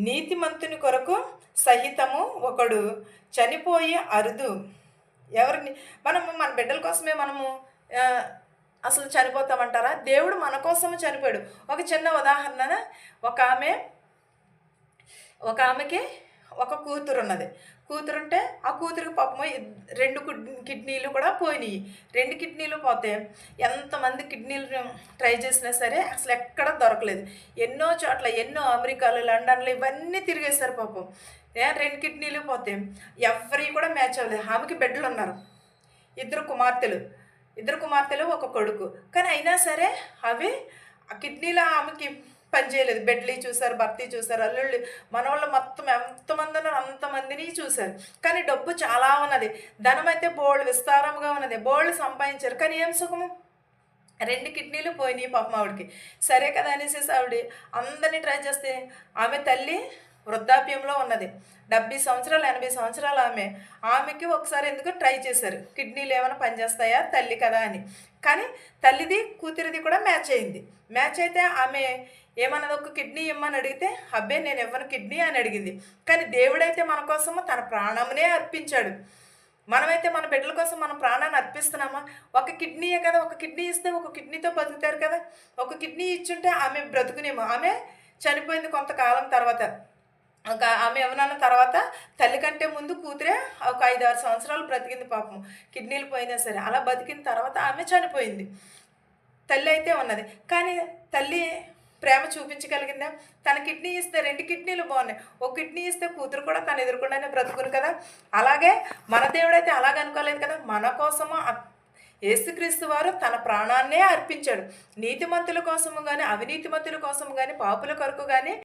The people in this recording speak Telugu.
నీతిమంతుని కొరకు సహితము ఒకడు చనిపోయి అరుదు. ఎవరిని మనము మన బిడ్డల కోసమే మనము ఆహ్, అసలు చనిపోతామంటారా? దేవుడు మన కోసము చనిపోయాడు. ఒక చిన్న ఉదాహరణ ఒకామె ఒకామెకి ఒక కూతురున్నది. కూతురుంటే ఆ కూతురికి పాపము 2 కిడ్నీలు కూడా పోయినియి. 2 కిడ్నీలు పోతే ఎంతమంది కిడ్నీలు ట్రై చేసినా సరే అసలెక్కడ దొరకలేదు. ఎన్నో చోట్ల ఎన్నో అమెరికాలు, లండన్‌లు ఇవన్నీ తిరిగేశారు పాపం. 2 కిడ్నీలు పోతే ఎవ్వరియి కూడా మ్యాచ్ అవ్వలేదు. ఆమెకి బిడ్డలున్నారు. ఇద్దరు కుమార్తెలు. ఇద్దరు కుమార్తెలు, ఒక కొడుకు. కానీ అయినా సరే అవి ఆ కిడ్నీలో ఆమెకి పని చేయలేదు. బిడ్డలియి చూసారు, భర్తయి చూసారు, అల్లుళ్ళు, మనోళ్ళు మొత్తం ఎంతమంది ఉన్నారో అంతమందిని చూసారు. కానీ డబ్బు చాలా ఉన్నది. ధనమైతే బోలెడు విస్తారంగా ఉన్నది. బోలెడు సంపాదించారు. కానీ ఏం సుఖము? 2 కిడ్నీలు పోయినాయి పాపం ఆవిడకి. సరే కదా అనేసేసి ఆవిడ అందరిని ట్రై చేస్తే ఆమె తల్లి వృద్ధాప్యంలో ఉన్నది. 70 సంవత్సరాలు, 80 సంవత్సరాలు ఆమె. ఆమెకి ఒకసారి ఎందుకో ట్రై చేశారు. కిడ్నీలు ఏమైనా పనిచేస్తాయా తల్లి కదా అని. కానీ తల్లిది, కూతురిది కూడా మ్యాచ్ అయింది. మ్యాచ్ అయితే ఆమె ఏమన్నది, ఒక కిడ్నీ ఇమ్మని అడిగితే, అబ్బే నేను ఇవ్వను కిడ్నీ అని అడిగింది. కానీ దేవుడైతే మన కోసము తన ప్రాణమునే అర్పించాడు. మనమైతే మన బిడ్డల కోసం మన ప్రాణాన్ని అర్పిస్తున్నామా? ఒక కిడ్నీయే కదా, ఒక కిడ్నీ ఇస్తే ఒక కిడ్నీతో బతుకుతారు కదా. ఒక కిడ్నీ ఇచ్చుంటే ఆమె బ్రతుకునేమో. ఆమె చనిపోయింది కొంతకాలం తర్వాత. ఆమె యవ్వనాన్న తర్వాత తల్లి కంటే ముందు కూతురే ఒక 5, 6 సంవత్సరాలు బ్రతికింది పాపం. కిడ్నీలు పోయినా సరే. అలా బతికిన తర్వాత ఆమె చనిపోయింది. తల్లి అయితే ఉన్నది. కానీ తల్లి ప్రేమ చూపించగలిగిందా? తన కిడ్నీ ఇస్తే 2 కిడ్నీలు బాగున్నాయి. ఒక కిడ్నీ ఇస్తే కూతురు కూడా తను ఎదురుకుండానే బ్రతుకును కదా. అలాగే మన దేవుడైతే అలాగనుకోలేదు కదా. మన కోసము యేసుక్రీస్తు వారు తన ప్రాణాన్నే అర్పించాడు. నీతిమంతుల కోసము గాని, అవినీతిమంతుల కోసము గాని, పాపుల కొరకు గాని